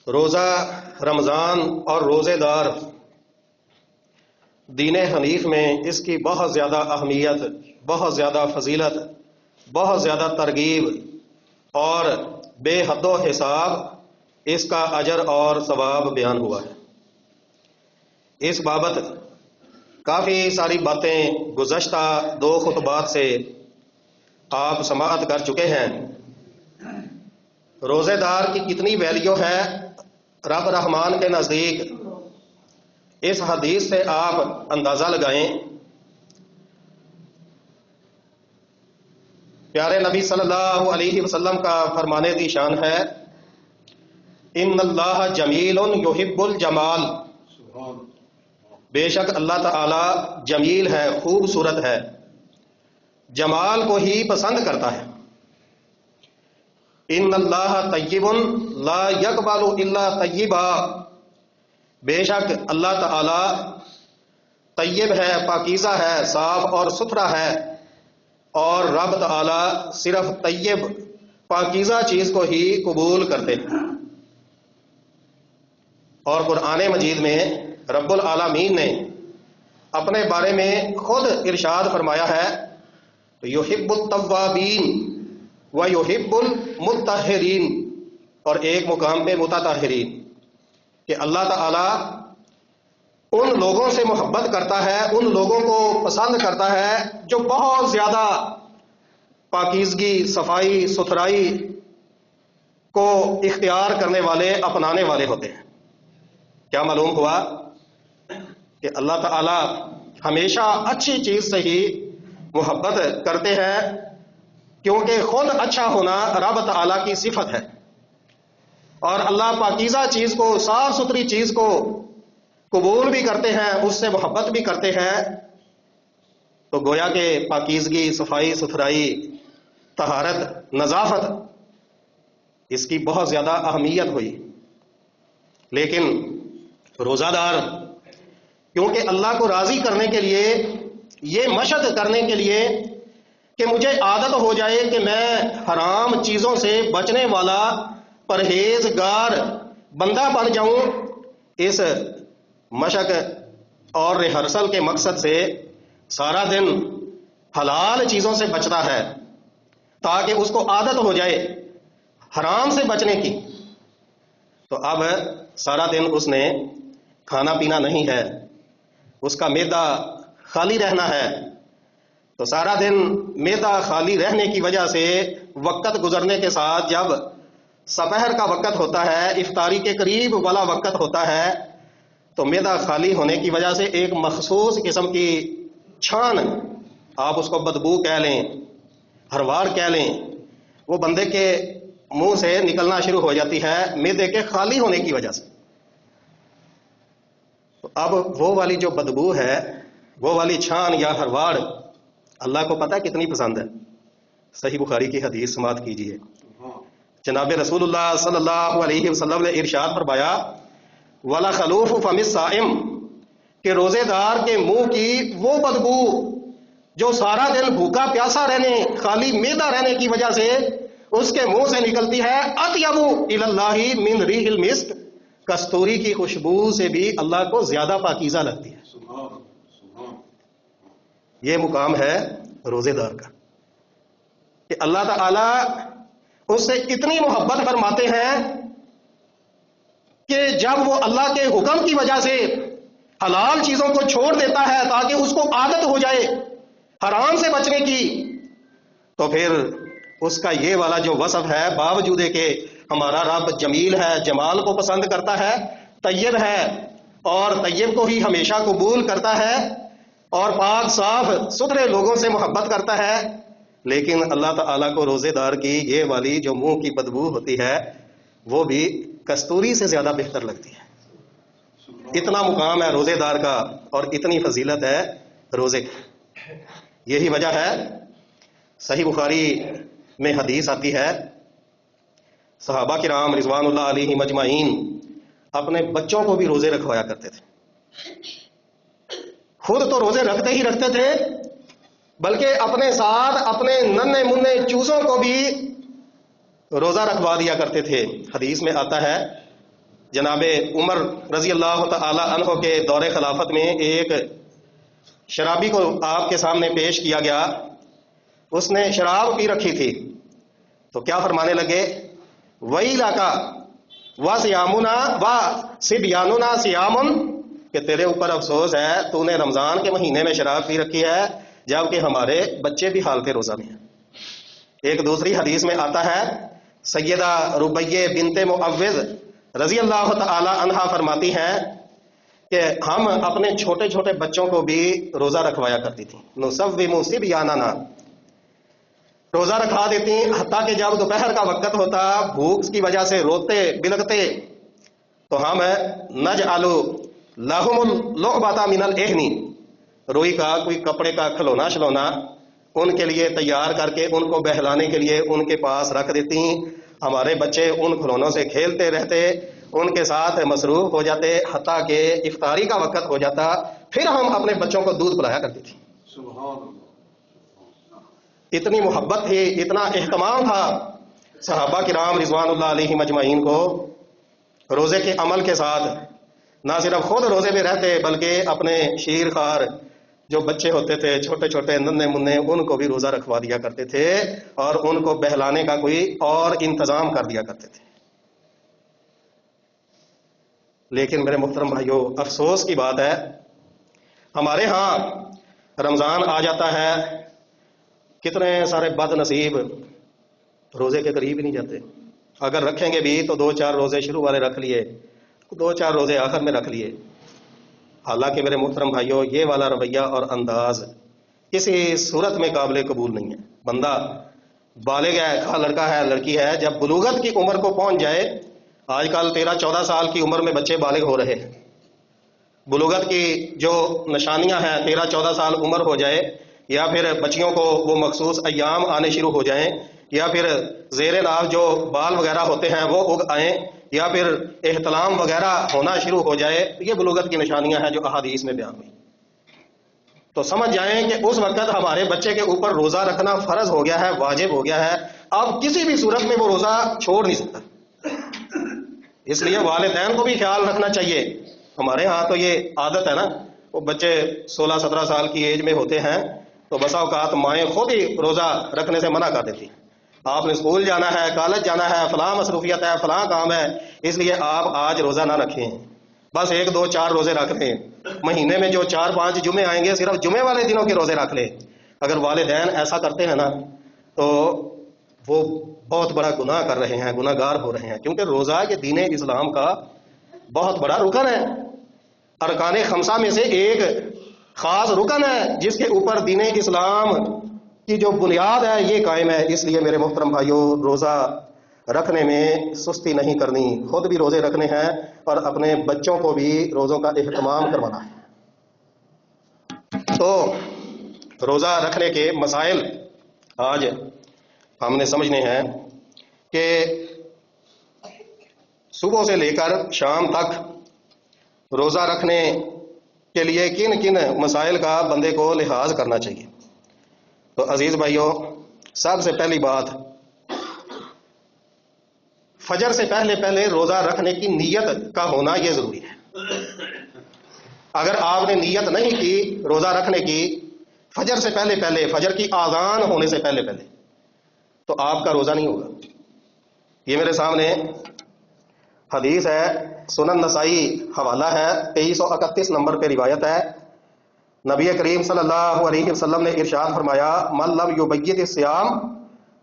روزہ رمضان اور روزے دار دین حنیف میں اس کی بہت زیادہ اہمیت، بہت زیادہ فضیلت، بہت زیادہ ترغیب اور بے حد و حساب اس کا اجر اور ثواب بیان ہوا ہے۔ اس بابت کافی ساری باتیں گزشتہ 2 خطبات سے آپ سماعت کر چکے ہیں۔ روزے دار کی کتنی ویلیو ہے رب رحمان کے نزدیک، اس حدیث سے آپ اندازہ لگائیں۔ پیارے نبی صلی اللہ علیہ وسلم کا فرمانے دی شان ہے، ان اللہ جمیل یحب الجمال، بے شک اللہ تعالی جمیل ہے، خوبصورت ہے، جمال کو ہی پسند کرتا ہے۔ ان اللہ طیب لا یقبل الا طیبا، بے شک اللہ تعالی طیب ہے، پاکیزہ ہے، صاف اور ستھرا ہے، اور رب تعالی صرف طیب پاکیزہ چیز کو ہی قبول کرتے ہیں۔ اور قرآن مجید میں رب العالمین نے اپنے بارے میں خود ارشاد فرمایا ہے، یحب التوابین ویحب المطہرین، اور ایک مقام پہ متطہرین، کہ اللہ تعالی ان لوگوں سے محبت کرتا ہے، ان لوگوں کو پسند کرتا ہے جو بہت زیادہ پاکیزگی، صفائی ستھرائی کو اختیار کرنے والے، اپنانے والے ہوتے ہیں۔ کیا معلوم ہوا کہ اللہ تعالی ہمیشہ اچھی چیز سے ہی محبت کرتے ہیں، کیونکہ خود اچھا ہونا رب تعالی کی صفت ہے، اور اللہ پاکیزہ چیز کو، صاف ستھری چیز کو قبول بھی کرتے ہیں، اس سے محبت بھی کرتے ہیں۔ تو گویا کہ پاکیزگی، صفائی ستھرائی، طہارت، نظافت، اس کی بہت زیادہ اہمیت ہوئی۔ لیکن روزہ دار کیونکہ اللہ کو راضی کرنے کے لیے، یہ مشق کرنے کے لیے کہ مجھے عادت ہو جائے کہ میں حرام چیزوں سے بچنے والا پرہیزگار بندہ بن جاؤں، اس مشق اور ریہرسل کے مقصد سے سارا دن حلال چیزوں سے بچتا ہے تاکہ اس کو عادت ہو جائے حرام سے بچنے کی۔ تو اب سارا دن اس نے کھانا پینا نہیں ہے، اس کا معدہ خالی رہنا ہے، تو سارا دن معدہ خالی رہنے کی وجہ سے وقت گزرنے کے ساتھ جب سپہر کا وقت ہوتا ہے، افطاری کے قریب والا وقت ہوتا ہے، تو معدہ خالی ہونے کی وجہ سے ایک مخصوص قسم کی چھان، آپ اس کو بدبو کہہ لیں، ہروار کہہ لیں، وہ بندے کے منہ سے نکلنا شروع ہو جاتی ہے معدے کے خالی ہونے کی وجہ سے۔ تو اب وہ والی جو بدبو ہے، وہ والی چھان یا ہروار، اللہ کو پتہ ہے کتنی پسند ہے۔ صحیح بخاری کی حدیث سماعت کیجیے، جناب رسول اللہ صلی اللہ علیہ وسلم نے ارشاد فرمایا، وَلَا خَلُوفُ فَمِ الصَّائِمِ، کہ روزے دار کے منہ کی وہ بدبو جو سارا دن بھوکا پیاسا رہنے، خالی معدہ رہنے کی وجہ سے اس کے منہ سے نکلتی ہے، اطیب الی اللہ من ریح المسک، کستوری کی خوشبو سے بھی اللہ کو زیادہ پاکیزہ لگتی ہے۔ یہ مقام ہے روزے دار کا کہ اللہ تعالی اس سے اتنی محبت فرماتے ہیں کہ جب وہ اللہ کے حکم کی وجہ سے حلال چیزوں کو چھوڑ دیتا ہے تاکہ اس کو عادت ہو جائے حرام سے بچنے کی، تو پھر اس کا یہ والا جو وصف ہے، باوجود کہ ہمارا رب جمیل ہے، جمال کو پسند کرتا ہے، طیب ہے، اور طیب کو ہی ہمیشہ قبول کرتا ہے، اور پاک صاف ستھرے لوگوں سے محبت کرتا ہے، لیکن اللہ تعالیٰ کو روزے دار کی یہ والی جو منہ کی بدبو ہوتی ہے وہ بھی کستوری سے زیادہ بہتر لگتی ہے۔ اتنا مقام ہے روزے دار کا اور اتنی فضیلت ہے روزے کی۔ یہی وجہ ہے صحیح بخاری میں حدیث آتی ہے، صحابہ کرام رضوان اللہ علیہ مجمعین اپنے بچوں کو بھی روزے رکھوایا کرتے تھے۔ خود تو روزے رکھتے ہی رکھتے تھے، بلکہ اپنے ساتھ اپنے ننھے منھے چوزوں کو بھی روزہ رکھوا دیا کرتے تھے۔ حدیث میں آتا ہے جناب عمر رضی اللہ تعالی عنہ کے دور خلافت میں ایک شرابی کو آپ کے سامنے پیش کیا گیا. اس نے شراب پی رکھی تھی تو کیا فرمانے لگے؟ وَيْلَكَ وَصِيَامُنَا وَصِبْيَانُنَا صِيَامٌ، کہ تیرے اوپر افسوس ہے، تو نے رمضان کے مہینے میں شراب پی رکھی ہے جبکہ ہمارے بچے بھی حالت روزہ میں ہیں. ایک دوسری حدیث میں آتا ہے، سیدہ ربیہ بنت معوذ رضی اللہ تعالی عنہا فرماتی ہیں کہ ہم اپنے چھوٹے چھوٹے بچوں کو بھی روزہ رکھوایا کرتی تھیں. نُصَوِّمُ صِبْيَانَنَا، روزہ رکھا دیتی، حتیٰ کہ جب دوپہر کا وقت ہوتا، بھوک کی وجہ سے روتے بلکتے، تو ہم نجعل لہم اللعبۃ من العہن، روئی کا کوئی کپڑے کا کھلونا شلونا ان کے لیے تیار کر کے ان کو بہلانے کے لیے ان کے پاس رکھ دیتی. ہمارے بچے ان کھلونوں سے کھیلتے رہتے، ان کے ساتھ مصروف ہو جاتے، حتیٰ کہ افطاری کا وقت ہو جاتا، پھر ہم اپنے بچوں کو دودھ پلایا کرتی تھی. اتنی محبت تھی، اتنا اہتمام تھا صحابہ کرام رضوان اللہ علیہم اجمعین کو روزے کے عمل کے ساتھ. نہ صرف خود روزے میں رہتے بلکہ اپنے شیر خوار جو بچے ہوتے تھے چھوٹے چھوٹے ننھے منھے ان کو بھی روزہ رکھوا دیا کرتے تھے اور ان کو بہلانے کا کوئی اور انتظام کر دیا کرتے تھے. لیکن میرے محترم بھائیوں، افسوس کی بات ہے ہمارے ہاں رمضان آ جاتا ہے، کتنے سارے بد نصیب روزے کے قریب ہی نہیں جاتے. اگر رکھیں گے بھی تو 2-4 روزے شروع والے رکھ لیے، 2-4 روزے آخر میں رکھ لیے. حالانکہ میرے محترم بھائیوں، یہ والا رویہ اور انداز کسی صورت میں قابل قبول نہیں ہے. بندہ بالغ ہے، خواہ لڑکا ہے لڑکی ہے، جب بلوغت کی عمر کو پہنچ جائے، آج کل 13-14 سال کی عمر میں بچے بالغ ہو رہے ہیں، بلوغت کی جو نشانیاں ہیں 13-14 سال عمر ہو جائے، یا پھر بچیوں کو وہ مخصوص ایام آنے شروع ہو جائیں، یا پھر زیر ناف جو بال وغیرہ ہوتے ہیں وہ اگ آئیں، یا پھر احتلام وغیرہ ہونا شروع ہو جائے، یہ بلوغت کی نشانیاں ہیں جو احادیث میں بیان ہوئی. تو سمجھ جائیں کہ اس وقت ہمارے بچے کے اوپر روزہ رکھنا فرض ہو گیا ہے، واجب ہو گیا ہے. اب کسی بھی صورت میں وہ روزہ چھوڑ نہیں سکتا. اس لیے والدین کو بھی خیال رکھنا چاہیے. ہمارے ہاں تو یہ عادت ہے نا، وہ بچے 16-17 سال کی ایج میں ہوتے ہیں تو بسا اوقات مائیں خود ہی روزہ رکھنے سے منع کر دیتی. آپ نے اسکول جانا ہے، کالج جانا ہے، فلاں مصروفیت ہے، فلاں کام ہے، اس لیے آپ آج روزہ نہ رکھیں، بس 1-2-4 روزے رکھ لیں. مہینے میں جو 4-5 جمعے آئیں گے صرف جمعے والے دنوں کے روزے رکھ لیں. اگر والدین ایسا کرتے ہیں نا تو وہ بہت بڑا گناہ کر رہے ہیں، گناہ گار ہو رہے ہیں. کیونکہ روزہ یہ دین اسلام کا بہت بڑا رکن ہے، ارکان خمسہ میں سے ایک خاص رکن ہے جس کے اوپر دین اسلام کی جو بنیاد ہے یہ قائم ہے. اس لیے میرے محترم بھائیوں، روزہ رکھنے میں سستی نہیں کرنی، خود بھی روزے رکھنے ہیں اور اپنے بچوں کو بھی روزوں کا اہتمام کروانا ہے. تو روزہ رکھنے کے مسائل آج ہم نے سمجھنے ہیں کہ صبح سے لے کر شام تک روزہ رکھنے کے لیے کن کن مسائل کا بندے کو لحاظ کرنا چاہیے. تو عزیز بھائیوں، سب سے پہلی بات، فجر سے پہلے روزہ رکھنے کی نیت کا ہونا یہ ضروری ہے. اگر آپ نے نیت نہیں کی روزہ رکھنے کی فجر سے پہلے، فجر کی اذان ہونے سے پہلے تو آپ کا روزہ نہیں ہوگا. یہ میرے سامنے حدیث ہے، سنن نسائی حوالہ ہے، 2331 نمبر پہ روایت ہے. نبی کریم صلی اللہ علیہ وسلم نے ارشاد فرمایا، من لم یبیت الصیام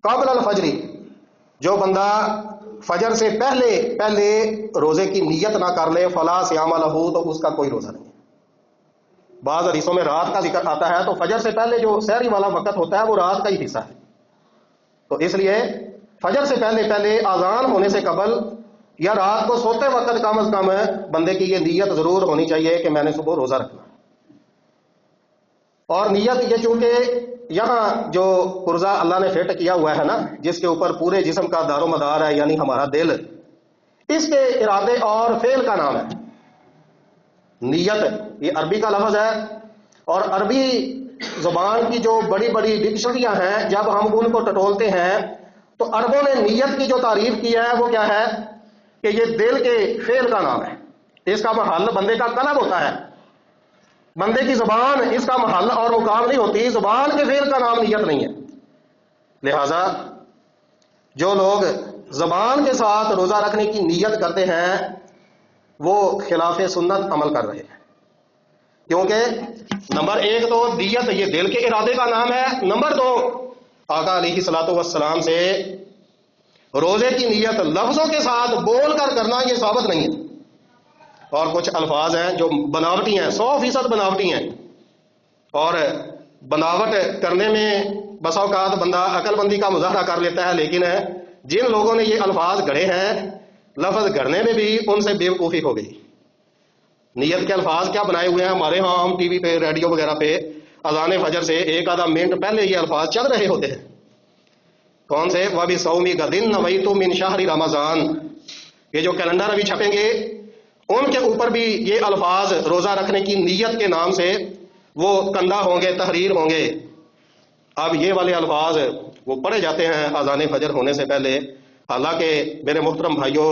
قبل الفجر، جو بندہ فجر سے پہلے روزے کی نیت نہ کر لے، فلا صیام لہ، تو اس کا کوئی روزہ نہیں. بعض حدیثوں میں رات کا ذکر آتا ہے، تو فجر سے پہلے جو سحری والا وقت ہوتا ہے وہ رات کا ہی حصہ ہے. تو اس لیے فجر سے پہلے اذان ہونے سے قبل یا رات کو سوتے وقت کم از کم بندے کی یہ نیت ضرور ہونی چاہیے کہ میں نے صبح روزہ رکھنا. اور نیت یہ چونکہ یہاں جو پرزہ اللہ نے فٹ کیا ہوا ہے نا، جس کے اوپر پورے جسم کا دار و مدار ہے، یعنی ہمارا دل، اس کے ارادے اور فعل کا نام ہے نیت. یہ عربی کا لفظ ہے اور عربی زبان کی جو بڑی بڑی ڈکشنریاں ہیں، جب ہم ان کو ٹٹولتے ہیں تو عربوں نے نیت کی جو تعریف کی ہے وہ کیا ہے؟ کہ یہ دل کے فعل کا نام ہے، اس کا محل بندے کا قلب ہوتا ہے، بندے کی زبان اس کا محل اور مقام نہیں ہوتی، زبان کے فعل کا نام نیت نہیں ہے۔ لہذا جو لوگ زبان کے ساتھ روزہ رکھنے کی نیت کرتے ہیں وہ خلاف سنت عمل کر رہے ہیں، کیونکہ نمبر ایک تو نیت یہ دل کے ارادے کا نام ہے، نمبر دو آقا علیہ الصلوۃ والسلام سے روزے کی نیت لفظوں کے ساتھ بول کر کرنا یہ ثابت نہیں ہے۔ اور کچھ الفاظ ہیں جو بناوٹی ہیں، 100% بناوٹی ہیں، اور بناوٹ کرنے میں بسا اوقات بندہ عقل بندی کا مظاہرہ کر لیتا ہے، لیکن جن لوگوں نے یہ الفاظ گھڑے ہیں لفظ گھڑنے میں بھی ان سے بے وقوفی ہو گئی۔ نیت کے الفاظ کیا بنائے ہوئے ہیں ہمارے ہاں، ہم ٹی وی پہ ریڈیو وغیرہ پہ اذان فجر سے ایک آدھا منٹ پہلے یہ الفاظ چل رہے ہوتے ہیں، کون سے؟ وَبِصَوْمِ غَدٍ نَوَيْتُ مِنْ شَهْرِ رمضان، یہ جو کیلنڈر ابھی چھپیں گے ان کے اوپر بھی یہ الفاظ روزہ رکھنے کی نیت کے نام سے وہ کندہ ہوں گے، تحریر ہوں گے۔ اب یہ والے الفاظ وہ پڑھے جاتے ہیں اذان فجر ہونے سے پہلے، حالانکہ میرے محترم بھائیوں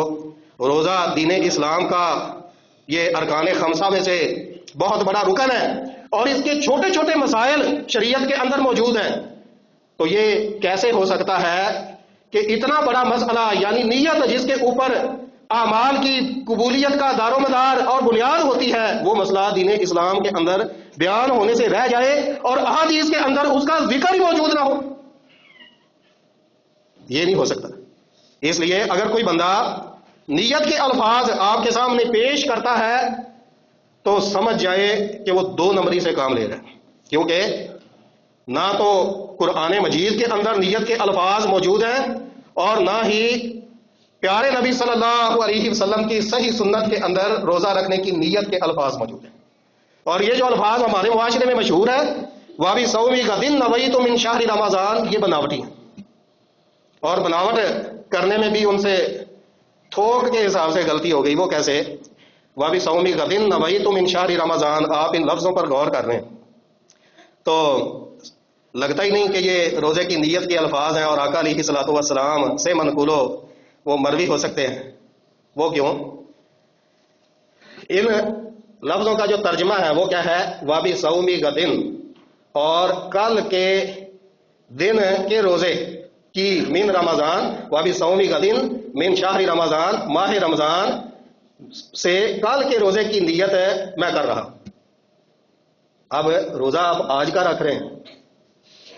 روزہ دین اسلام کا یہ ارکان خمسہ میں سے بہت بڑا رکن ہے، اور اس کے چھوٹے چھوٹے مسائل شریعت کے اندر موجود ہیں، تو یہ کیسے ہو سکتا ہے کہ اتنا بڑا مسئلہ یعنی نیت جس کے اوپر اعمال کی قبولیت کا دار و مدار اور بنیاد ہوتی ہے، وہ مسئلہ دین اسلام کے اندر بیان ہونے سے رہ جائے اور احادیث کے اندر اس کا ذکر ہی موجود نہ ہو؟ یہ نہیں ہو سکتا۔ اس لیے اگر کوئی بندہ نیت کے الفاظ آپ کے سامنے پیش کرتا ہے تو سمجھ جائے کہ وہ 2 نمبری سے کام لے رہا ہے، کیونکہ نہ تو قرآن مجید کے اندر نیت کے الفاظ موجود ہیں اور نہ ہی پیارے نبی صلی اللہ علیہ وسلم کی صحیح سنت کے اندر روزہ رکھنے کی نیت کے الفاظ موجود ہیں۔ اور یہ جو الفاظ ہمارے معاشرے میں مشہور ہے وَبِصَوْمِ غَدٍ نَوَيْتُ مِنْ شَهْرِ رمضان، یہ بناوٹی ہیں، اور بناوٹ کرنے میں بھی ان سے تھوک کے حساب سے غلطی ہو گئی۔ وہ کیسے؟ وَبِصَوْمِ غَدٍ نَوَيْتُ مِنْ شَهْرِ رمضان، آپ ان لفظوں پر غور کر رہے ہیں تو لگتا ہی نہیں کہ یہ روزے کی نیت کے الفاظ ہیں اور آقا علیہ الصلوۃ والسلام سے منقول وہ مروی ہو سکتے ہیں۔ وہ کیوں؟ ان لفظوں کا جو ترجمہ ہے وہ کیا ہے؟ وَبِصَوْمِ غَدٍ، اور کل کے دن کے روزے کی، من رمضان، وَبِصَوْمِ غَدٍ من شَهْرِ رمضان، ماہ رمضان سے کل کے روزے کی نیت میں کر رہا۔ اب روزہ آپ آج کا رکھ رہے ہیں،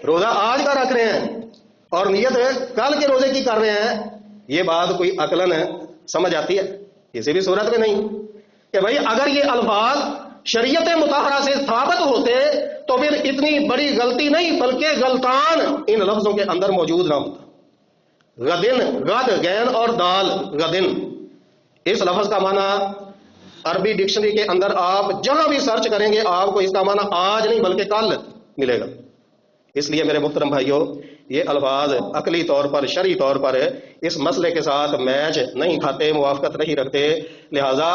روزہ آج کا رکھ رہے ہیں اور نیت کل کے روزے کی کر رہے ہیں، یہ بات کوئی عقلاً سمجھ آتی ہے؟ کسی بھی صورت میں نہیں کہ بھائی اگر یہ الفاظ شریعت مطہرہ سے ثابت ہوتے تو پھر اتنی بڑی غلطی نہیں بلکہ غلطان ان لفظوں کے اندر موجود نہ ہوتا۔ غدن، غد، غین اور دال، غدن، اس لفظ کا معنی عربی ڈکشنری کے اندر آپ جہاں بھی سرچ کریں گے آپ کو اس کا معنی آج نہیں بلکہ کل ملے گا۔ اس لیے میرے محترم بھائیوں یہ الفاظ عقلی طور پر، شرعی طور پر اس مسئلے کے ساتھ میچ نہیں کھاتے، موافقت نہیں رکھتے، لہذا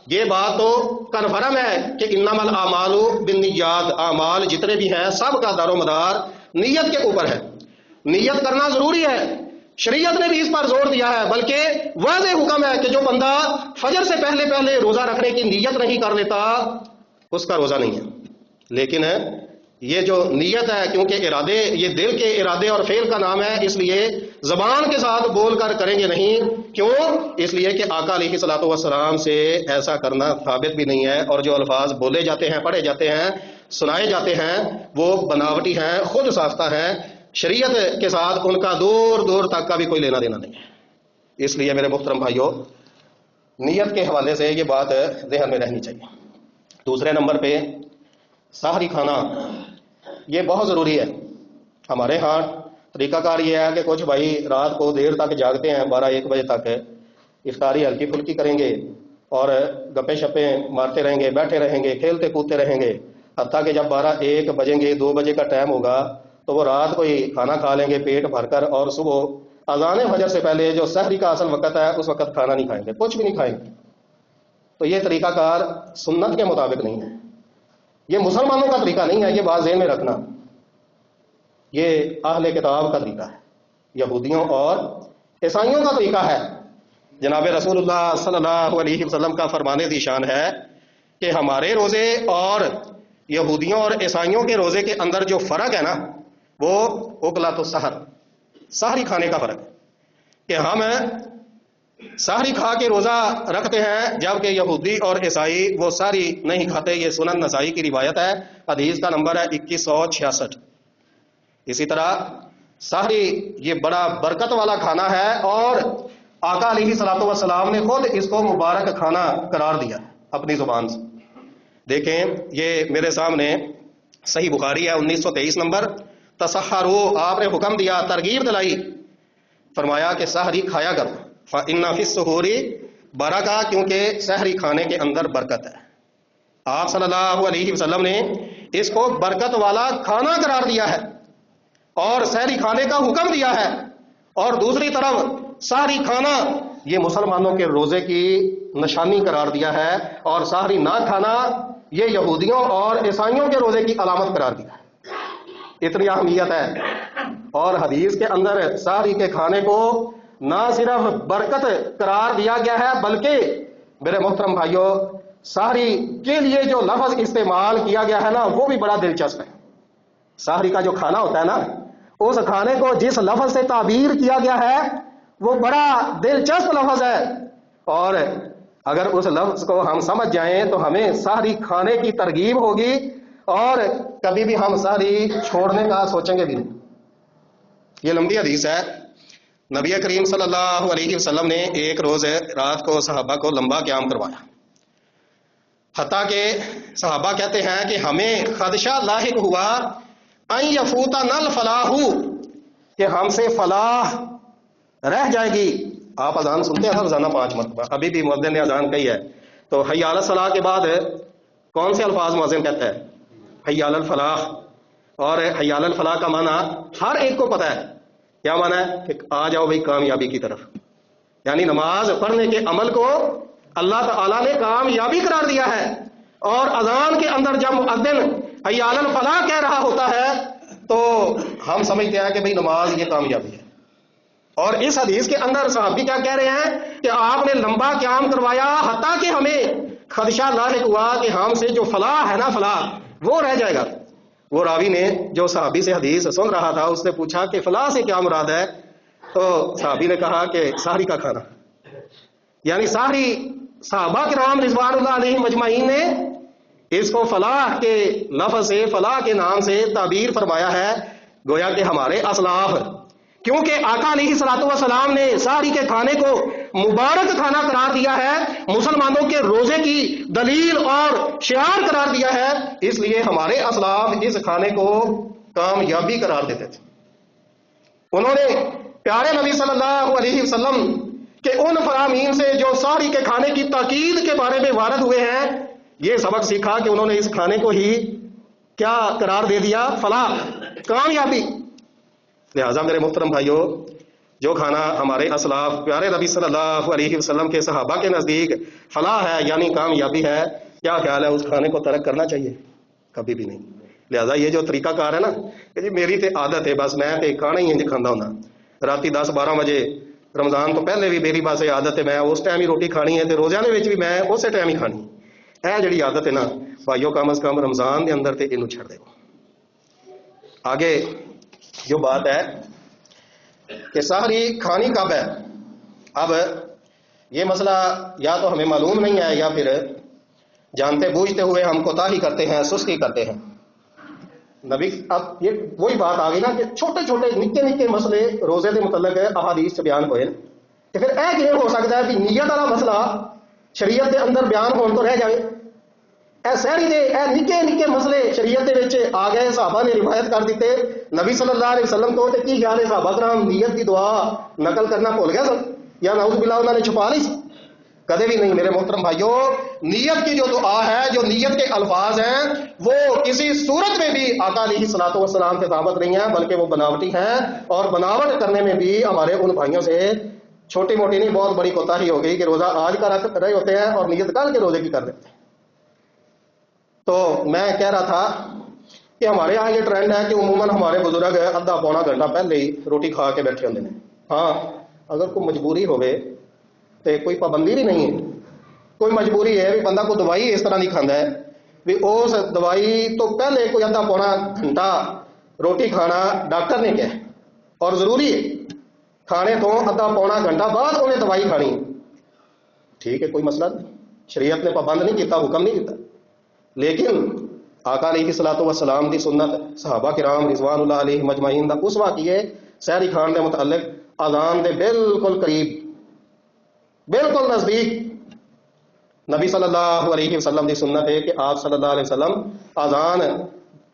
یہ بات تو کنفرم ہے کہ انما الاعمال بالنیات، اعمال جتنے بھی ہیں سب کا دار و مدار نیت کے اوپر ہے۔ نیت کرنا ضروری ہے، شریعت نے بھی اس پر زور دیا ہے، بلکہ واضح حکم ہے کہ جو بندہ فجر سے پہلے پہلے روزہ رکھنے کی نیت نہیں کر لیتا اس کا روزہ نہیں ہے۔ لیکن یہ جو نیت ہے کیونکہ ارادے یہ دل کے ارادے اور فعل کا نام ہے، اس لیے زبان کے ساتھ بول کر کریں گے نہیں۔ کیوں؟ اس لیے کہ آقا علیہ الصلوۃ والسلام سے ایسا کرنا ثابت بھی نہیں ہے، اور جو الفاظ بولے جاتے ہیں، پڑھے جاتے ہیں، سنائے جاتے ہیں وہ بناوٹی ہیں، خود ساختہ ہیں، شریعت کے ساتھ ان کا دور دور تک کا بھی کوئی لینا دینا نہیں ہے۔ اس لیے میرے محترم بھائیوں نیت کے حوالے سے یہ بات ذہن میں رہنی چاہیے۔ دوسرے نمبر پہ سحری کھانا یہ بہت ضروری ہے۔ ہمارے ہاں طریقہ کار یہ ہے کہ کچھ بھائی رات کو دیر تک جاگتے ہیں، 12-1 بجے تک افطاری ہلکی پھلکی کریں گے اور گپے شپے مارتے رہیں گے، بیٹھے رہیں گے، کھیلتے کودتے رہیں گے، حتیٰ کہ جب 12-1 بجیں گے، 2 بجے کا ٹائم ہوگا تو وہ رات کو ہی کھانا کھا لیں گے پیٹ بھر کر، اور صبح اذان فجر سے پہلے جو سحری کا اصل وقت ہے اس وقت کھانا نہیں کھائیں گے، کچھ بھی نہیں کھائیں گے۔ تو یہ طریقہ کار سنت کے مطابق نہیں ہے، یہ مسلمانوں کا طریقہ نہیں ہے، یہ بات ذہن میں رکھنا۔ یہ اہل کتاب کا طریقہ ہے، یہودیوں اور عیسائیوں کا طریقہ ہے۔ جناب رسول اللہ صلی اللہ علیہ وسلم کا فرمان ذی شان ہے کہ ہمارے روزے اور یہودیوں اور عیسائیوں کے روزے کے اندر جو فرق ہے نا وہ اکلۃ السحر، سحری کھانے کا فرق ہے کہ ہم سحری کھا کے روزہ رکھتے ہیں جبکہ یہودی اور عیسائی وہ سحری نہیں کھاتے۔ یہ سنن نسائی کی روایت ہے، حدیث کا نمبر ہے 2166۔ اسی طرح سحری یہ بڑا برکت والا کھانا ہے اور آقا علیہ الصلوۃ والسلام نے خود اس کو مبارک کھانا قرار دیا اپنی زبان سے۔ دیکھیں یہ میرے سامنے صحیح بخاری ہے 1923 نمبر، تسحروا، آپ نے حکم دیا، ترغیب دلائی، فرمایا کہ سحری کھایا کرو، فإن فی السحور برکہ، کیونکہ سحری کھانے کے اندر برکت ہے۔ آپ صلی اللہ علیہ وسلم نے اس کو برکت والا کھانا قرار دیا ہے اور سحری کھانے کا حکم دیا ہے، اور دوسری طرف سحری کھانا یہ مسلمانوں کے روزے کی نشانی قرار دیا ہے، اور سحری نہ کھانا یہ یہودیوں اور عیسائیوں کے روزے کی علامت قرار دیا ہے۔ اتنی اہمیت ہے، اور حدیث کے اندر سحری کے کھانے کو نہ صرف برکت قرار دیا گیا ہے بلکہ میرے محترم بھائیوں سحری کے لیے جو لفظ استعمال کیا گیا ہے نا وہ بھی بڑا دلچسپ ہے۔ سحری کا جو کھانا ہوتا ہے نا، اس کھانے کو جس لفظ سے تعبیر کیا گیا ہے وہ بڑا دلچسپ لفظ ہے، اور اگر اس لفظ کو ہم سمجھ جائیں تو ہمیں سحری کھانے کی ترغیب ہوگی اور کبھی بھی ہم سحری چھوڑنے کا سوچیں گے بھی نہیں۔ یہ لمبی حدیث ہے۔ نبی کریم صلی اللہ علیہ وسلم نے ایک روز رات کو صحابہ کو لمبا قیام کروایا، حتیٰ کہ صحابہ کہتے ہیں کہ ہمیں خدشہ لاحق ہوا ان یفوتنا الفلاح، کہ ہم سے فلاح رہ جائے گی۔ آپ اذان سنتے ہیں روزانہ 5 مرتبہ، ابھی بھی مؤذن نے اذان کہی ہے، تو حی علی الصلاح کے بعد کون سے الفاظ مؤذن کہتا ہے؟ حی علی الفلاح، اور حی علی الفلاح کا معنی ہر ایک کو پتہ ہے، کیا معنی ہے؟ کہ آ جاؤ بھائی کامیابی کی طرف، یعنی نماز پڑھنے کے عمل کو اللہ تعالیٰ نے کامیابی قرار دیا ہے، اور اذان کے اندر جب مؤذن حی علی الفلاح کہہ رہا ہوتا ہے تو ہم سمجھتے ہیں کہ بھائی نماز یہ کامیابی ہے۔ اور اس حدیث کے اندر صحابی کیا کہہ رہے ہیں کہ آپ نے لمبا قیام کروایا حتیٰ کہ ہمیں خدشہ لاحق ہوا کہ ہم سے جو فلاح ہے نا فلاح وہ رہ جائے گا۔ وہ راوی نے جو صحابی سے حدیث سن رہا تھا اس نے پوچھا کہ فلاح سے کیا مراد ہے، تو صحابی نے کہا کہ سحری کا کھانا، یعنی سحری صحابہ کرام رضوان اللہ علیہ مجمعین نے اس کو فلاح کے لفظ سے، فلاح کے نام سے تعبیر فرمایا ہے، گویا کہ ہمارے اسلاف، کیونکہ آقا علیہ الصلوۃ والسلام نے سحری کے کھانے کو مبارک کھانا قرار دیا ہے، مسلمانوں کے روزے کی دلیل اور شعار قرار دیا ہے، اس لیے ہمارے اسلاف اس کھانے کو کامیابی قرار دیتے تھے۔ انہوں نے پیارے نبی صلی اللہ علیہ وسلم کے ان فرامین سے جو سحری کے کھانے کی تاکید کے بارے میں وارد ہوئے ہیں یہ سبق سیکھا کہ انہوں نے اس کھانے کو ہی کیا قرار دے دیا؟ فلاح، کامیابی۔ لہٰذا میرے محترم بھائیوں، جو کھانا ہمارے اسلاف پیارے نبی صلی اللہ علیہ وسلم کے صحابہ کے نزدیک فلاح ہے یعنی کامیابی ہے، کیا خیال ہے اس کھانے کو ترک کرنا چاہیے؟ کبھی بھی نہیں۔ لہٰذا یہ جو طریقہ کار ہے نا کہ جی میری تے عادت ہے بس میں تے کھانا ہی انج کھانا ہونا، راتی 10-12 بجے رمضان تو پہلے بھی میری بس یہ عادت ہے میں اس ٹائم ہی روٹی کھانی ہے تے روزانے وچ بھی میں اسی ٹائم ہی کھانی۔ اے جڑی عادت ہے نا بھائیو کم از کم رمضان دے اندر تے اینوں چھڑ دے۔ آگے جو بات ہے کہ سحری کھانی کب ہے، اب یہ مسئلہ یا تو ہمیں معلوم نہیں ہے یا پھر جانتے بوجھتے ہوئے ہم کوتاہی کرتے ہیں، سستی کرتے ہیں۔ نبی اب یہ وہی بات آ گئی نا کہ چھوٹے چھوٹے نکے نکے مسئلے روزے کے متعلق احادیث سے بیان ہوئے، کہ پھر اے کیوں ہو سکتا ہے کہ نیت والا مسئلہ شریعت کے اندر بیان ہون تو رہ جائے؟ اے سحری دے اے نکے نکے مسئلے شریعت دے وچ آ گئے، صحابہ نے روایت کر دیتے نبی صلی اللہ علیہ وسلم کو، تے کی خیال ہے صحابہ کرام نیت کی دعا نقل کرنا بھول گئے سن یا نعوذ باللہ انہوں نے چھپا لی؟ کدے بھی نہیں میرے محترم بھائیوں۔ نیت کی جو دعا ہے، جو نیت کے الفاظ ہیں، وہ کسی صورت میں بھی آقا علیہ الصلوۃ والسلام کے ثابت نہیں ہیں، بلکہ وہ بناوٹی ہیں، اور بناوٹ کرنے میں بھی ہمارے ان بھائیوں سے چھوٹی موٹی نہیں بہت بڑی کوتاہی ہو گئی کہ روزہ آج کا رکھ رہے ہوتے ہیں اور نیت کل کے روزے کی کر دیتے ہیں۔ تو میں کہہ رہا تھا کہ ہمارے یہاں یہ ٹرینڈ ہے کہ عموماً ہمارے بزرگ آدھا پونا گھنٹہ پہلے ہی روٹی کھا کے بیٹھے ہوتے ہیں۔ ہاں اگر کوئی مجبوری ہوئے تو کوئی پابندی بھی نہیں ہے، کوئی مجبوری ہے بھی بندہ کو دوائی اس طرح نہیں کھانا ہے بھی اس دوائی تو پہلے کوئی آدھا پونا گھنٹہ روٹی کھانا ڈاکٹر نے کہا اور ضروری ہے، کھانے تو آدھا پونا گھنٹہ بعد انہیں دوائی کھانی، ٹھیک ہے کوئی مسئلہ نہیں، شریعت نے پابند نہیں کیتا، حکم نہیں کیتا، لیکن آقا علیہ الصلوۃ والسلام دی سنت صحابہ کرام رضوان اللہ علیہ مجمعین دا اسوہ کیے سحری کھان دے متعلق اذان دے بالکل قریب، بالکل نزدیک نبی صلی اللہ علیہ وسلم دی سنت ہے کہ آپ صلی اللہ علیہ وسلم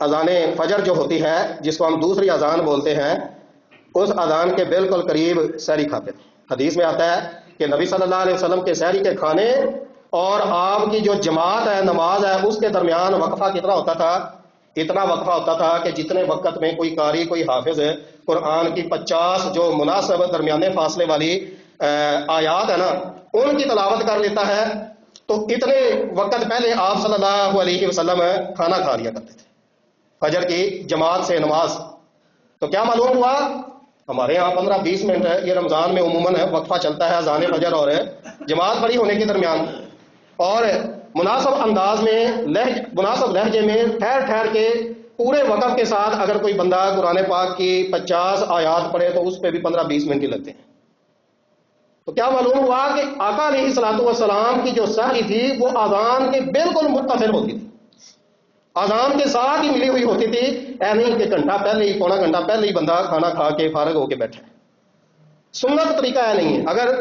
اذان فجر جو ہوتی ہے جس کو ہم دوسری اذان بولتے ہیں اس اذان کے بالکل قریب سحری کھاتے تھے۔ حدیث میں آتا ہے کہ نبی صلی اللہ علیہ وسلم کے سحری کے کھانے اور آپ کی جو جماعت ہے نماز ہے اس کے درمیان وقفہ کتنا ہوتا تھا؟ اتنا وقفہ ہوتا تھا کہ جتنے وقت میں کوئی قاری کوئی حافظ قرآن کی 50 جو مناسب درمیانے فاصلے والی آیات ہے نا ان کی تلاوت کر لیتا ہے، تو اتنے وقت پہلے آپ صلی اللہ علیہ وسلم کھانا کھا لیا کرتے تھے فجر کی جماعت سے نماز۔ تو کیا معلوم ہوا؟ ہمارے یہاں 15-20 منٹ ہے، یہ رمضان میں عموماً وقفہ چلتا ہے اذان فجر اور جماعت پڑھی ہونے کے درمیان، اور مناسب انداز میں مناسب لہجے میں ٹھہر ٹھہر کے پورے وقف کے ساتھ اگر کوئی بندہ قرآن پاک کی 50 آیات پڑھے تو اس پہ بھی 15-20 منٹ ہی لگتے ہیں۔ تو کیا معلوم ہوا کہ آقا علیہ الصلوۃ والسلام کی جو سحری تھی وہ اذان کے بالکل متصل ہوتی تھی، اذان کے ساتھ ہی ملی ہوئی ہوتی تھی، اے نہیں کہ گھنٹہ پہلے ہی پونا گھنٹہ پہلے ہی بندہ کھانا کھا کے فارغ ہو کے بیٹھا ہے۔ سنت طریقہ ہے نہیں ہے، اگر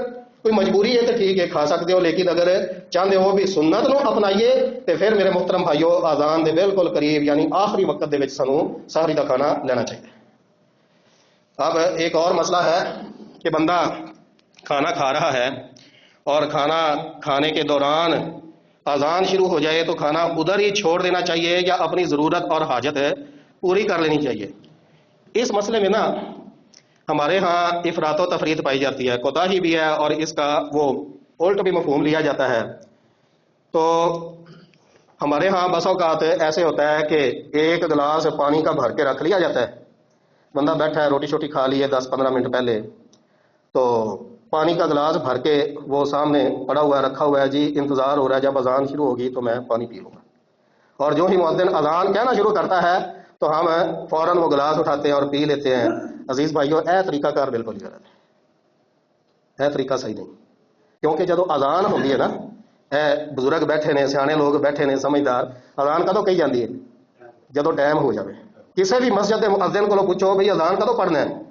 کوئی مجبوری ہے تو ٹھیک ہے کھا سکتے ہو، لیکن اگر چاہتے ہو بھی سنت نو اپنائیے تو پھر میرے محترم بھائیو اذان دے بالکل قریب یعنی آخری وقت دے وچ سانو سحری دا کھانا لینا چاہیے۔ اب ایک اور مسئلہ ہے کہ بندہ کھانا کھا رہا ہے اور کھانا کھانے کے دوران اذان شروع ہو جائے تو کھانا ادھر ہی چھوڑ دینا چاہیے یا اپنی ضرورت اور حاجت پوری کر لینی چاہیے۔ اس مسئلے میں نا ہمارے ہاں افراط و تفریط پائی جاتی ہے، کوتاہی بھی ہے اور اس کا وہ الٹ بھی مفہوم لیا جاتا ہے۔ تو ہمارے ہاں بس اوقات ایسے ہوتا ہے کہ ایک گلاس پانی کا بھر کے رکھ لیا جاتا ہے، بندہ بیٹھا ہے روٹی شوٹی کھا لی ہے 10-15 منٹ پہلے، تو پانی کا گلاس بھر کے وہ سامنے پڑا ہوا ہے رکھا ہوا ہے، جی انتظار ہو رہا ہے جب اذان شروع ہوگی تو میں پانی پی لوں گا، اور جو ہی مؤذن اذان کہنا شروع کرتا ہے تو ہم فوراً وہ گلاس اٹھاتے ہیں اور پی لیتے ہیں۔ عزیز بھائیو اے طریقہ کار بالکل ہی غلط ہے، اے طریقہ صحیح نہیں، کیونکہ جدو اذان ہوتی ہے نا اے بزرگ بیٹھے نے سیانے لوگ بیٹھے نے سمجھدار، اذان کدو کہی جاتی ہے؟ جدو ٹائم ہو جائے۔ کسی بھی مسجد کے مؤذن کو پوچھو بھئی اذان کدو پڑھنا ہے،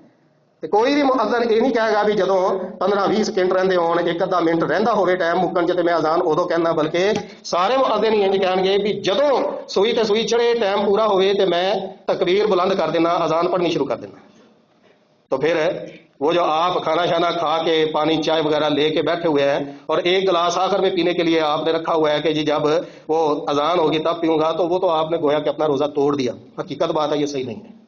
تو کوئی بھی مؤذن یہ نہیں کہے گا بھی جدو 15-20 سیکنڈ رہندے ہون ایک ادھا منٹ رہندا ہوئے ٹائم مکن چ تے میں اذان ادو کہنا، بلکہ سارے مؤذن یہ کہیں گے بھی جدو سوئی تے سوئی چڑھے ٹائم پورا ہوئے تے میں تکبیر بلند کر دینا اذان پڑھنی شروع کر دینا۔ تو پھر وہ جو آپ کھانا شانا کھا کے پانی چائے وغیرہ لے کے بیٹھے ہوئے ہیں اور ایک گلاس آخر میں پینے کے لیے آپ نے رکھا ہوا ہے کہ جی جب وہ اذان ہوگی تب پیوں گا، تو وہ تو آپ نے گویا کہ اپنا روزہ توڑ دیا۔ حقیقت بات ہے یہ صحیح نہیں ہے۔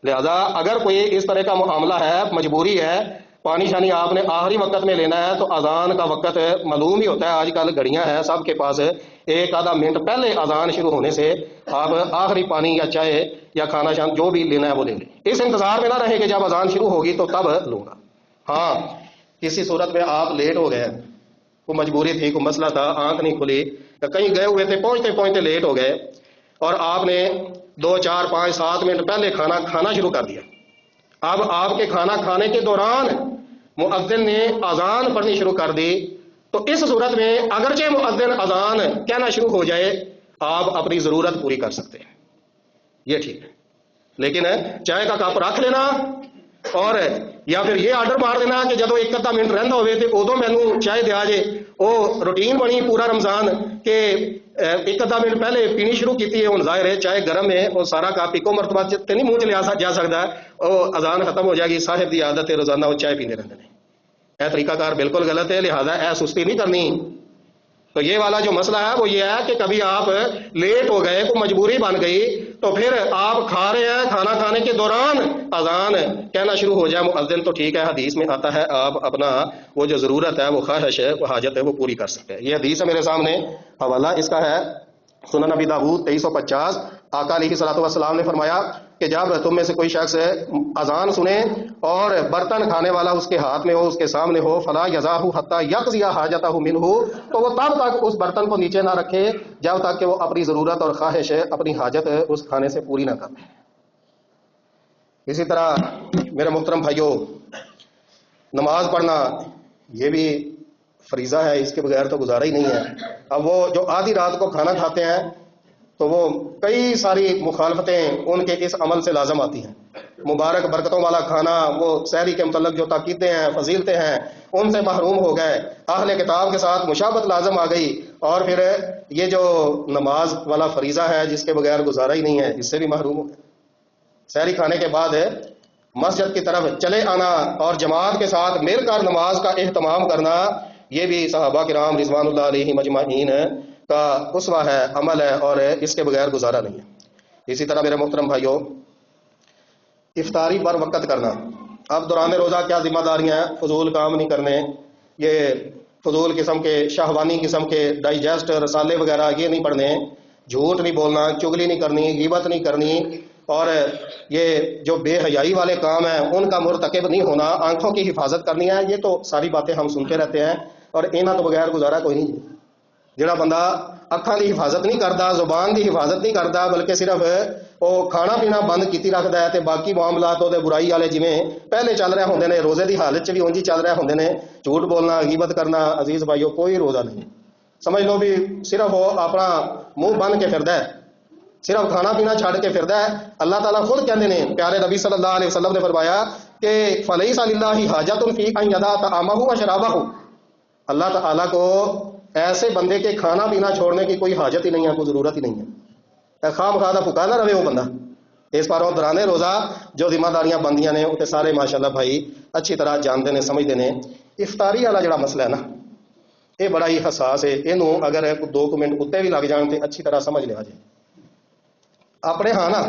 لہذا اگر کوئی اس طرح کا معاملہ ہے مجبوری ہے پانی شانی آپ نے آخری وقت میں لینا ہے تو اذان کا وقت معلوم ہی ہوتا ہے، آج کل گھڑیاں ہیں سب کے پاس، ایک آدھا منٹ پہلے اذان شروع ہونے سے آپ آخری پانی یا چائے یا کھانا شان جو بھی لینا ہے وہ لے لیں، اس انتظار میں نہ رہے کہ جب اذان شروع ہوگی تو تب لوں گا۔ ہاں کسی صورت میں آپ لیٹ ہو گئے، کوئی مجبوری تھی کوئی مسئلہ تھا آنکھ نہیں کھلی کہیں گئے ہوئے تھے پہنچتے پہنچتے لیٹ ہو گئے اور آپ نے 2-4-5-7 منٹ پہلے کھانا کھانا شروع کر دیا، اب آپ کے کھانا کھانے کے دوران مؤذن نے اذان پڑھنی شروع کر دی، تو اس صورت میں اگرچہ مؤذن اذان کہنا شروع ہو جائے آپ اپنی ضرورت پوری کر سکتے ہیں، یہ ٹھیک ہے، لیکن چائے کا کپ رکھ لینا اور یا پھر یہ آرڈر مار دینا کہ جدو ایک ادھا منٹ رہندا ہوئے تو ادو مینوں چائے دیا جے، وہ روٹین بنی پورا رمضان کہ ایک ادھا منٹ پہلے پینی شروع کیتی ہے، ہوں ظاہر ہے چائے گرم ہے اور سارا کپ ایکو مرتبہ تے نہیں منہ چ لیا جا سکتا، وہ اذان ختم ہو جائے گی، صاحب دی عادت ہے روزانہ وہ چائے پینے رہتے ہیں، اے طریقہ کار بالکل غلط ہے، لہذا اے سستی نہیں کرنی۔ تو یہ والا جو مسئلہ ہے وہ یہ ہے کہ کبھی آپ لیٹ ہو گئے کوئی مجبوری بن گئی تو پھر آپ کھا رہے ہیں کھانا کھانے کے دوران اذان کہنا شروع ہو جائے مؤذن تو ٹھیک ہے، حدیث میں آتا ہے آپ اپنا وہ جو ضرورت ہے وہ خواہش ہے وہ حاجت ہے وہ پوری کر سکتے ہیں۔ یہ حدیث ہے میرے سامنے، حوالہ اس کا ہے سنن نبی داؤد 2350، آقا علیہ الصلوۃ والسلام نے فرمایا کہ جب تم میں سے کوئی شخص اذان سنے اور برتن کھانے والا اس کے ہاتھ میں ہو، اس کے سامنے ہو، فلا یزاہ حتی یقضی حاجتہ منہ، تو وہ تب تک اس برتن کو نیچے نہ رکھے جب تک کہ وہ اپنی ضرورت اور خواہش اپنی حاجت اس کھانے سے پوری نہ کر لے۔ اسی طرح میرے محترم بھائیوں، نماز پڑھنا یہ بھی فریضہ ہے، اس کے بغیر تو گزارا ہی نہیں ہے۔ اب وہ جو آدھی رات کو کھانا کھاتے ہیں تو وہ کئی ساری مخالفتیں ان کے اس عمل سے لازم آتی ہیں۔ مبارک برکتوں والا کھانا، وہ سحری کے متعلق جو تاکیدیں ہیں، فضیلتیں ہیں، ان سے محروم ہو گئے، اہل کتاب کے ساتھ مشابہت لازم آ گئی، اور پھر یہ جو نماز والا فریضہ ہے جس کے بغیر گزارا ہی نہیں ہے، اس سے بھی محروم ہو گئے۔ سحری کھانے کے بعد مسجد کی طرف چلے آنا اور جماعت کے ساتھ مل کر نماز کا اہتمام کرنا، یہ بھی صحابہ کرام رضوان اللہ علیہم اجمعین کا اسوہ ہے، عمل ہے، اور اس کے بغیر گزارا نہیں ہے۔ اسی طرح میرے محترم بھائیوں، افطاری پر وقت کرنا۔ اب دوران روزہ کیا ذمہ داریاں ہیں؟ فضول کام نہیں کرنے، یہ فضول قسم کے شہوانی قسم کے ڈائجسٹ رسالے وغیرہ یہ نہیں پڑھنے، جھوٹ نہیں بولنا، چگلی نہیں کرنی، غیبت نہیں کرنی، اور یہ جو بے حیائی والے کام ہیں ان کا مرتکب نہیں ہونا، آنکھوں کی حفاظت کرنی ہے۔ یہ تو ساری باتیں ہم سنتے رہتے ہیں، اور انہاں تو بغیر گزارا کوئی نہیں۔ جڑا بندہ اکھاں دی حفاظت نہیں کرتا، زبان دی حفاظت نہیں کرتا، بلکہ صرف وہ کھانا پینا بند کیتی رکھدا ہے تے باقی معاملات وہ برائی والے جویں پہلے چل رہے ہوندے نے، روزے دی حالت چ بھی اونجی چل رہے ہوندے نے، جھوٹ بولنا، غیبت کرنا، عزیز بھائیو کوئی روزہ نہیں۔ سمجھ لو بھی صرف وہ اپنا منہ بند کے پھردا ہے، صرف کھانا پینا چھڑ کے پھردا ہے۔ اللہ تعالیٰ خود کہندے نے، پیارے نبی صلی اللہ علیہ وسلم نے فرمایا کہ فلیس للہ حاجۃ فی ان یدع طعامہ و شرابہ، اللہ تعالیٰ کو ایسے بندے کے کھانا پینا چھوڑنے کی کوئی حاجت ہی نہیں ہے، کوئی ضرورت ہی نہیں ہے۔ خام خواہ بھکا نہ رہے وہ بندہ۔ اس پر دوران روزہ جو ذمہ داریاں بندیاں نے وہ سارے ماشاءاللہ بھائی اچھی طرح جانتے ہیں، سمجھتے ہیں۔ افطاری والا جڑا مسئلہ ہے نا، یہ بڑا ہی حساس ہے، یہ اگر 2 منٹ اتنے بھی لگ جان تو اچھی طرح سمجھ لیا جائے۔ اپنے ہاں نا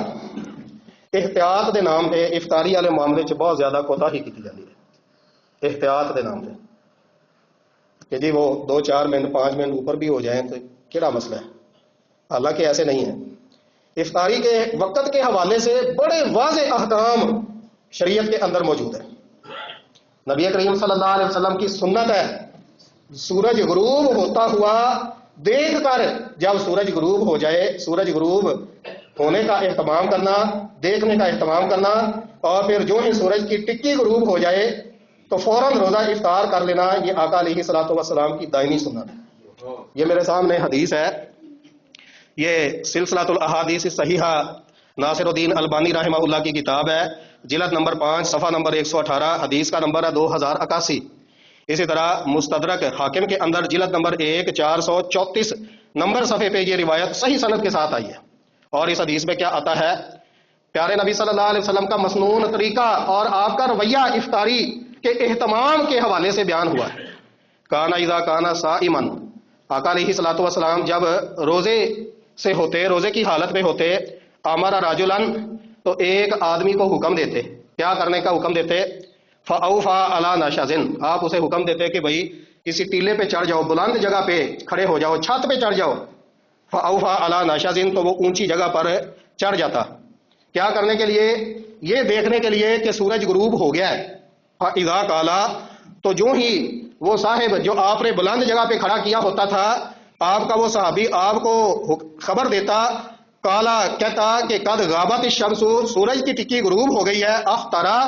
احتیاط دے نام پہ افطاری والے معاملے چ بہت زیادہ کوتاہی کی جاتی ہے، احتیاط دے نام پہ کہ جی وہ 2-4 منٹ 5 منٹ اوپر بھی ہو جائیں تو کیڑا مسئلہ ہے، حالانکہ ایسے نہیں ہے۔ افطاری کے وقت کے حوالے سے بڑے واضح احکام شریعت کے اندر موجود ہیں۔ نبی کریم صلی اللہ علیہ وسلم کی سنت ہے سورج غروب ہوتا ہوا دیکھ کر، جب سورج غروب ہو جائے، سورج غروب ہونے کا اہتمام کرنا، دیکھنے کا اہتمام کرنا، اور پھر جو ہی سورج کی ٹکی غروب ہو جائے تو فوراً روزہ افطار کر لینا، یہ آقا علیہ الصلوۃ والسلام کی دائمی سنت ہے۔ یہ میرے سامنے حدیث ہے، یہ سلسلۃ الاحادیث صحیحہ ناصر الدین البانی رحمہ اللہ کی کتاب ہے، جلد نمبر 5 صفحہ نمبر 118، حدیث کا نمبر ہے 2081۔ اسی طرح مستدرک حاکم کے اندر جلد نمبر 1 434 نمبر صفحے پہ یہ روایت صحیح سند کے ساتھ آئی ہے۔ اور اس حدیث میں کیا آتا ہے؟ پیارے نبی صلی اللہ علیہ وسلم کا مسنون طریقہ اور آپ کا رویہ افطاری کے اہتمام کے حوالے سے بیان ہوا ہے۔ کانا اذا کانا صائما، آقا علیہ الصلوۃ والسلام جب روزے سے ہوتے، روزے کی حالت میں ہوتے، امر رجلا، تو ایک آدمی کو حکم دیتے، کیا کرنے کا حکم دیتے؟ فاوفا علی نشز، آپ اسے حکم دیتے کہ بھائی کسی ٹیلے پہ چڑھ جاؤ، بلند جگہ پہ کھڑے ہو جاؤ، چھت پہ چڑھ جاؤ۔ فاوفا علی نشز، تو وہ اونچی جگہ پر چڑھ جاتا، کیا کرنے کے لیے؟ یہ دیکھنے کے لیے کہ سورج غروب ہو گیا ہے۔ فاذا قالا، تو جو ہی وہ صاحب جو آپ نے بلند جگہ پہ کھڑا کیا ہوتا تھا، آپ کا وہ صحابی آپ کو خبر دیتا، کالا کہتا کہ قد غابت الشمس، سورج کی ٹکی غروب ہو گئی ہے، افطرا،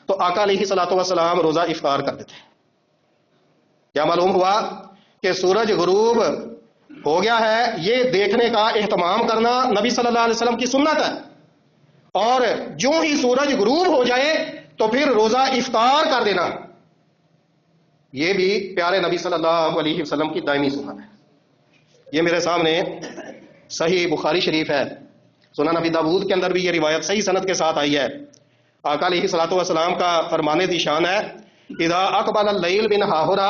تو آقا علیہ الصلوۃ والسلام روزہ افطار کر دیتے۔ کیا معلوم ہوا کہ سورج غروب ہو گیا ہے، یہ دیکھنے کا اہتمام کرنا نبی صلی اللہ علیہ وسلم کی سنت ہے، اور جو ہی سورج غروب ہو جائے تو پھر روزہ افطار کر دینا، یہ بھی پیارے نبی صلی اللہ علیہ وسلم کی دائمی سنت ہے۔ یہ میرے سامنے صحیح بخاری شریف ہے، سنن نبی داؤد کے اندر بھی یہ روایت صحیح سند کے ساتھ آئی ہے۔ آقا علیہ الصلوۃ والسلام کا فرمان ذیشان ہے، اذا اقبل اللیل من ہاہنا،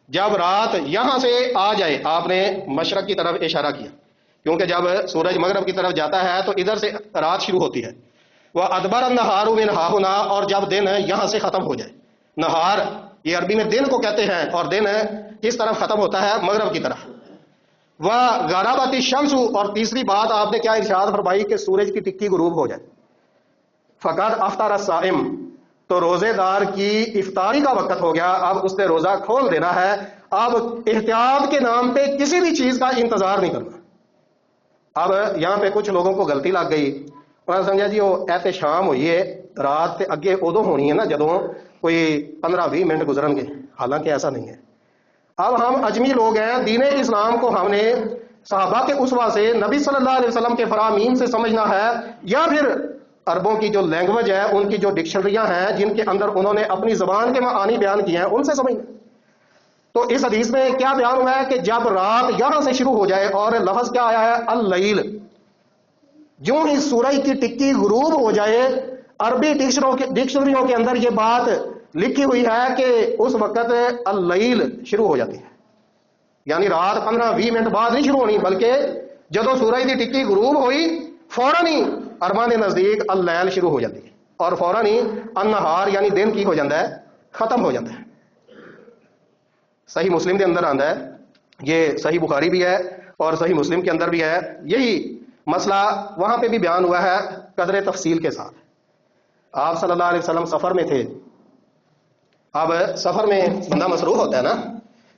جب رات یہاں سے آ جائے، آپ نے مشرق کی طرف اشارہ کیا کیونکہ جب سورج مغرب کی طرف جاتا ہے تو ادھر سے رات شروع ہوتی ہے۔ وہ ادبر النہار من ہاہنا، اور جب دن یہاں سے ختم ہو جائے، نہار یہ عربی میں دن کو کہتے ہیں، اور دن کس طرف ختم ہوتا ہے؟ مغرب کی طرف۔ وغربت الشمس، اور تیسری بات آپ نے کیا ارشاد فرمائی کہ سورج کی ٹکی غروب ہو جائے۔ فقد افطر الصائم، تو روزے دار کی افطاری کا وقت ہو گیا، اب اس نے روزہ کھول دینا ہے، اب احتیاط کے نام پہ کسی بھی چیز کا انتظار نہیں کرنا۔ اب یہاں پہ کچھ لوگوں کو غلطی لگ گئی، انہوں نے سمجھا جی وہ ایسے شام ہوئی ہے رات تے اگے ادو ہونی ہے نا جدوں کوئی 15-20 منٹ گزرن گے، حالانکہ ایسا نہیں ہے۔ اب ہم اجمی لوگ ہیں، دین اسلام کو ہم نے صحابہ کے اسوہ سے، نبی صلی اللہ علیہ وسلم کے فرامین سے سمجھنا ہے، یا پھر عربوں کی جو لینگویج ہے، ان کی جو ڈکشنریاں ہیں جن کے اندر انہوں نے اپنی زبان کے معانی بیان کیے ہیں، ان سے سمجھنا۔ تو اس حدیث میں کیا بیان ہوا ہے کہ جب رات یہاں سے شروع ہو جائے، اور لفظ کیا آیا ہے اللیل، جو ہی سورج کی ٹکی غروب ہو جائے، عربی ڈکشنریوں کے اندر یہ بات لکھی ہوئی ہے کہ اس وقت اللیل شروع ہو جاتی ہے، یعنی رات 15-20 منٹ بعد نہیں شروع ہونی، بلکہ جدو سورج کی ٹکی غروب ہوئی فوراً ہی عرباں کے نزدیک اللیل شروع ہو جاتی ہے، اور فوراً ہی النہار یعنی دن کی ہو جاتا ہے، ختم ہو جاتا ہے۔ صحیح مسلم کے اندر آتا ہے، یہ صحیح بخاری بھی ہے اور صحیح مسلم کے اندر بھی ہے، یہی مسئلہ وہاں پہ بھی بیان ہوا ہے قدر تفصیل کے ساتھ۔ آپ صلی اللہ علیہ وسلم سفر میں تھے، اب سفر میں بندہ مصروف ہوتا ہے نا،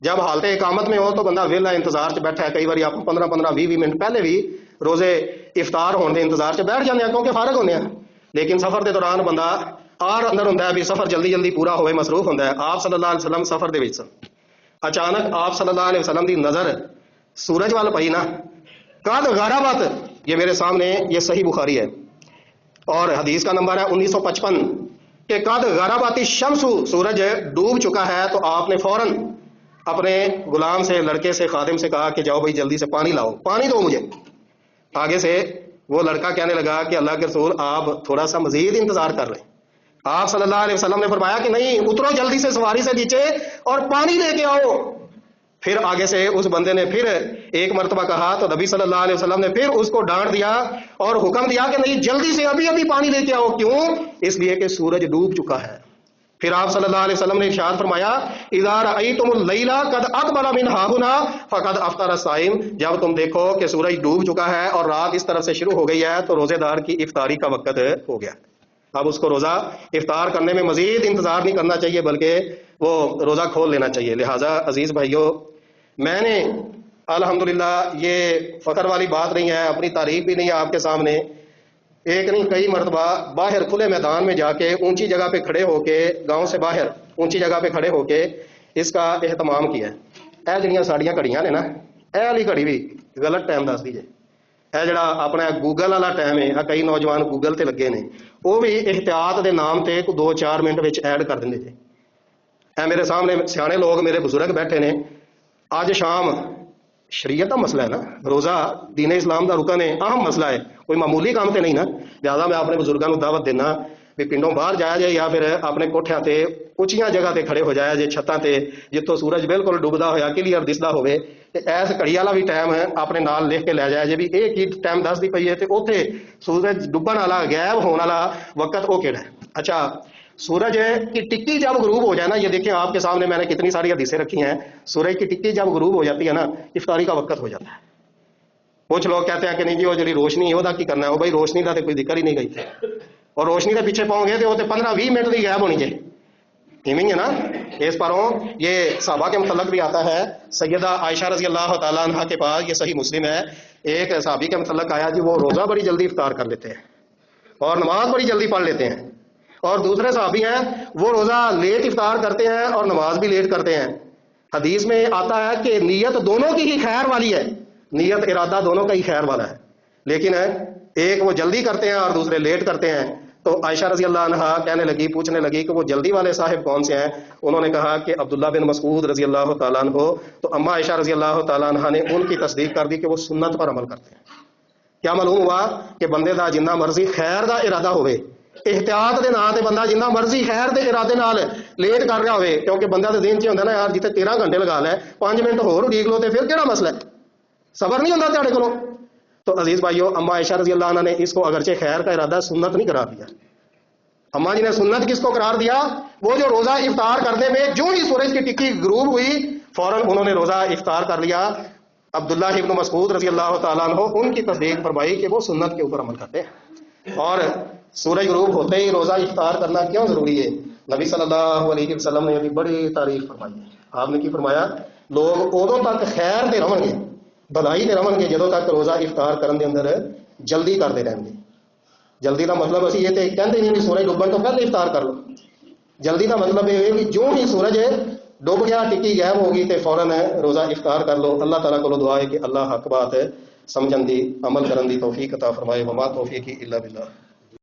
جب حالت اقامت میں ہو تو بندہ ویلا انتظار سے بیٹھا ہے، کئی بار آپ 15-20 منٹ پہلے بھی روزے افطار ہونے کے انتظار سے بیٹھ جاتے ہیں کیونکہ فارغ ہونے ہیں، لیکن سفر کے دوران بندہ آر اندر ہوتا ہے بھی سفر جلدی جلدی پورا ہوئے، مصروف ہوتا ہے۔ آپ صلی اللہ علیہ وسلم سفر دے وچ اچانک آپ صلی اللہ علیہ وسلم دی نظر سورج وال پئی نا، قد غربت، یہ میرے سامنے یہ صحیح بخاری ہے اور حدیث کا نمبر ہے 1955 کہ قد غربت الشمس، سورج ڈوب چکا ہے، تو آپ نے فوراً اپنے غلام سے، لڑکے سے، خادم سے کہا کہ جاؤ بھائی جلدی سے پانی لاؤ، پانی دو مجھے۔ آگے سے وہ لڑکا کہنے لگا کہ اللہ کے رسول آپ تھوڑا سا مزید انتظار کر رہے ہیں۔ آپ صلی اللہ علیہ وسلم نے فرمایا کہ نہیں، اترو جلدی سے سواری سے نیچے اور پانی لے کے آؤ۔ پھر آگے سے اس بندے نے پھر ایک مرتبہ کہا تو نبی صلی اللہ علیہ وسلم نے پھر اس کو ڈانٹ دیا اور حکم دیا کہ نہیں، جلدی سے ابھی ابھی پانی لے کے آؤ۔ کیوں؟ اس لیے کہ سورج ڈوب چکا ہے۔ پھر آپ صلی اللہ علیہ وسلم نے ارشاد فرمایا اذا رأیتم اللیل قد اقبل من ہاہنا فقد افطر الصائم، جب تم دیکھو کہ سورج ڈوب چکا ہے اور رات اس طرف سے شروع ہو گئی ہے تو روزے دار کی افطاری کا وقت ہو گیا۔ اب اس کو روزہ افطار کرنے میں مزید انتظار نہیں کرنا چاہیے بلکہ وہ روزہ کھول لینا چاہیے۔ لہٰذا عزیز بھائیوں، میں نے الحمدللہ یہ فخر والی بات نہیں ہے، اپنی تعریف بھی نہیں ہے آپ کے سامنے، ایک نہیں کئی مرتبہ باہر کھلے میدان میں جا کے اونچی جگہ پہ کھڑے ہو کے، گاؤں سے باہر اونچی جگہ پہ کھڑے ہو کے اس کا اہتمام کیا ہے۔ اے جڑیاں ساڑیاں گھڑیاں نے نا، اے والی گھڑی بھی غلط ٹائم دس دیجیے، اے جڑا اپنا گوگل والا ٹائم ہے، کئی نوجوان گوگل تے لگے نے، وہ بھی احتیاط دے نام تے 2-4 منٹ وچ ایڈ کر دیں جی۔ اے میرے سامنے سیانے لوگ، میرے بزرگ بیٹھے نے، آج شام شریعت کا مسئلہ ہے نا، روزہ دین اسلام کا رکن ہے، اہم مسئلہ ہے، کوئی معمولی کام تے نہیں نا۔ لہٰذا میں اپنے بزرگوں کو دعوت دینا بھی پنڈوں باہر جایا جائے یا پھر اپنے کوٹھیاں تے اچھیاں جگہ تے کھڑے ہو جایا جے، چھتاں تے جتوں سورج بالکل ڈوبدا ہویا کلیئر دسدا ہوئے، تے ایس گھڑی والا بھی ٹائم اپنے نال لکھ کے لے جایا جے بھی ایک ہی ٹائم دس دی پئی ہے تے اوتھے سورج ڈوبن والا غائب ہون والا وقت او کیڑا ہے۔ اچھا، سورج کی ٹکی جب غروب ہو جائے نا، یہ دیکھیں آپ کے سامنے میں نے کتنی ساری حدیثیں رکھی ہیں، سورج کی ٹکی جب غروب ہو جاتی ہے نا، افطاری کا وقت ہو جاتا ہے۔ کچھ لوگ کہتے ہیں کہ نہیں جی وہ جڑی روشنی ہے وہ کی کرنا ہے، وہ بھائی روشنی کا تو کوئی ذکر ہی نہیں گئی، اور روشنی کے پیچھے پاؤں گے تو وہ 15-20 منٹ کی غائب ہونی چاہیے، ایویں ہے نا۔ اس پروں یہ صحابہ کے متعلق بھی آتا ہے، سیدہ عائشہ رضی اللہ تعالیٰ عنہ کے پاس، یہ صحیح مسلم ہے، ایک صحابی کے متعلق آیا جی وہ روزہ بڑی جلدی افطار کر لیتے ہیں اور نماز بڑی جلدی پڑھ لیتے ہیں، اور دوسرے صحابی ہیں وہ روزہ لیٹ افطار کرتے ہیں اور نماز بھی لیٹ کرتے ہیں۔ حدیث میں آتا ہے کہ نیت دونوں کی ہی خیر والی ہے، نیت ارادہ دونوں کا ہی خیر والا ہے، لیکن ایک وہ جلدی کرتے ہیں اور دوسرے لیٹ کرتے ہیں۔ تو عائشہ رضی اللہ عنہ کہنے لگی، پوچھنے لگی کہ وہ جلدی والے صاحب کون سے ہیں؟ انہوں نے کہا کہ عبداللہ بن مسعود رضی اللہ تعالیٰ عنہ۔ تو اما عائشہ رضی اللہ تعالیٰ عنہ نے ان کی تصدیق کر دی کہ وہ سنت پر عمل کرتے ہیں۔ کیا معلوم ہوا کہ بندے دا جنہ مرضی خیر دا ارادہ ہوئے، احتیاط دے نام تے بندہ جنہ مرضی خیر دے ارادے نال لیٹ کر رہا ہوئے، کیونکہ بندہ دے ذہن 'چ ہوندا نا یار جتے 13 گھنٹے لگا لے 5 منٹ ہور اڈیک لو تے پھر کیڑا مسئلہ ہے، صبر نہیں ہوندا تہاڈے کولوں۔ تو عزیز بھائیو، اما عائشہ رضی اللہ عنہ نے اس کو اگرچہ خیر کا ارادہ سنت نہیں قرار دیا۔ اما جی نے سنت کس کو قرار دیا؟ وہ جو روزہ افطار کرنے میں جو ہی سورج کی ٹکی غروب ہوئی فوراً انہوں نے روزہ افطار کر لیا۔ عبداللہ ابن مسعود رضی اللہ تعالیٰ عنہ ان کی تصدیق فرمائی کہ وہ سنت کے اوپر عمل کرتے ہیں۔ اور سورج غروب ہوتے ہی روزہ افطار کرنا کیوں ضروری ہے؟ نبی صلی اللہ علیہ وسلم نے ابھی بڑی تعریف فرمائی ہے. آپ نے کی فرمایا؟ لوگ ادوں تک خیر دے رہن گے، بھلائی دے رہن گے جدوں تک روزہ افطار کرن دے اندر جلدی کرتے رہیں گے. جلدی کا مطلب اسی یہ تو کہتے نہیں کہ سورج ڈبن تو پہلے افطار کر لو. جلدی کا مطلب یہ ہے کہ جو ہی سورج ڈب گیا، ٹکی غائب ہوگی تو فوراً روزہ افطار کر لو. اللہ تعالیٰ کو دعا ہے کہ اللہ حق بات سمجھن دی عمل کرن دی توفیق عطا فرمائے. وما توفیقی الا باللہ.